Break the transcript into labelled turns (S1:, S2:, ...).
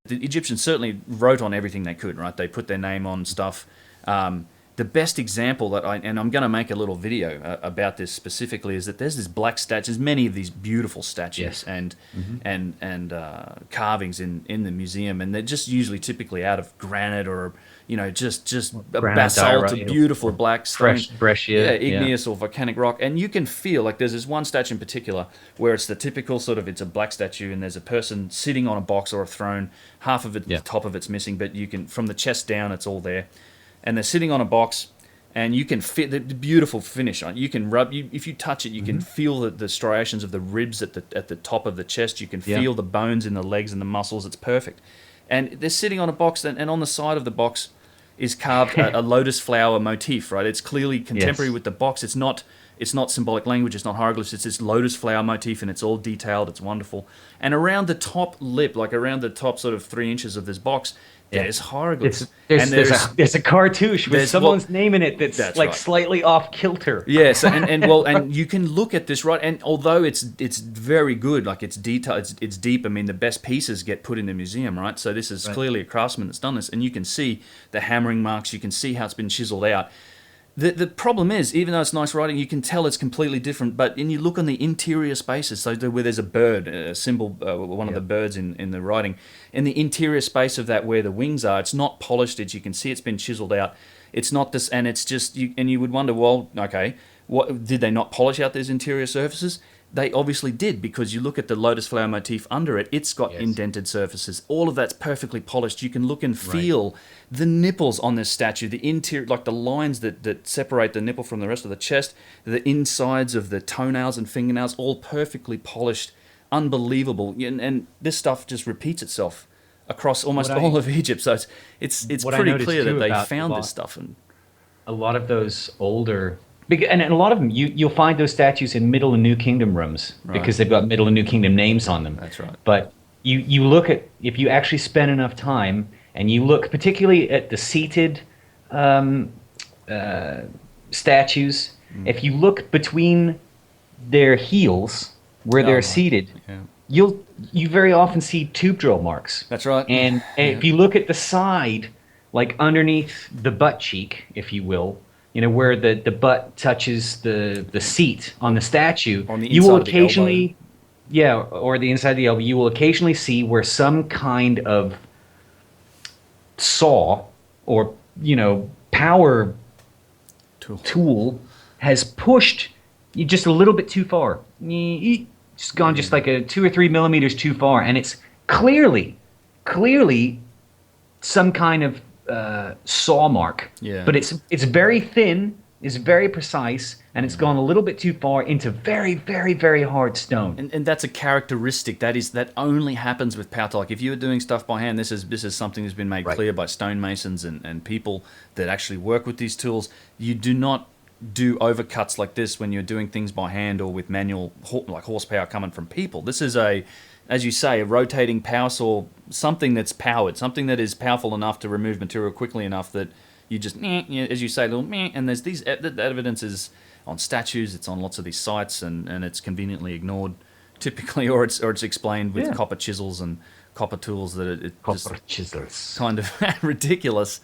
S1: The Egyptians certainly wrote on everything they could, right? They put their name on stuff. The best example that and I'm going to make a little video about this specifically, is that there's this black statue. There's many of these beautiful statues and carvings in the museum, and they're just usually typically out of granite or just a basalt, a beautiful black stone, igneous or volcanic rock. And you can feel like there's this one statue in particular where it's the typical sort of, it's a black statue and there's a person sitting on a box or a throne. Half of it, the top of it's missing, but you can, from the chest down, it's all there. And they're sitting on a box, and you can fit the beautiful finish on. You can rub, if you touch it, you can feel the striations of the ribs at the top of the chest. You can feel the bones in the legs and the muscles. It's perfect. And they're sitting on a box, and on the side of the box is carved a lotus flower motif. Right? It's clearly contemporary with the box. It's not symbolic language. It's not hieroglyphs. It's this lotus flower motif, and it's all detailed. It's wonderful. And around the top lip, like around the top sort of 3 inches of this box, there's hieroglyphs.
S2: There's a cartouche with someone's name in it that's like slightly off kilter.
S1: Yes, and you can look at this, right? And although it's very good, like it's detailed, it's deep. I mean, the best pieces get put in the museum, right? So this is clearly a craftsman that's done this, and you can see the hammering marks. You can see how it's been chiseled out. The problem is, even though it's nice writing, you can tell it's completely different. But when you look on the interior spaces, so where there's a bird, a symbol, one of the birds in the writing, in the interior space of that where the wings are, it's not polished. You can see it's been chiseled out. It's not this, and it's just, you would wonder, well, okay, what did they not polish out those interior surfaces? They obviously did, because you look at the lotus flower motif under it, it's got indented surfaces. All of that's perfectly polished. You can look and feel the nipples on this statue, the interior, like the lines that separate the nipple from the rest of the chest, the insides of the toenails and fingernails, all perfectly polished, unbelievable. And this stuff just repeats itself across almost all of Egypt. So it's pretty clear that they found this stuff. And
S2: a lot of those older... And a lot of them, you'll find those statues in Middle and New Kingdom rooms because they've got Middle and New Kingdom names on them.
S1: That's right.
S2: But you look at, if you actually spend enough time and you look particularly at the seated statues, if you look between their heels where they're seated, you very often see tube drill marks.
S1: That's right.
S2: And if you look at the side, like underneath the butt cheek, if you will, where the butt touches the seat on the statue,
S1: on the
S2: you will
S1: inside of the
S2: occasionally, or the inside of the elbow, you will occasionally see where some kind of saw or power tool has pushed you just a little bit too far. Just gone just like a 2 or 3 millimeters too far, and it's clearly some kind of saw mark, but it's very thin, it's very precise, and it's gone a little bit too far into very, very, very hard stone.
S1: And that's a characteristic that only happens with powder. Like if you were doing stuff by hand, this is something that's been made clear by stonemasons and people that actually work with these tools. You do not do overcuts like this when you're doing things by hand or with manual, like horsepower coming from people. This is as you say, a rotating power saw, something that's powered, something that is powerful enough to remove material quickly enough that you just, as you say, little and there's these, that evidence is on statues, it's on lots of these sites, and it's conveniently ignored typically, or it's explained with copper chisels and copper tools that it
S2: copper chisels.
S1: Kind of ridiculous.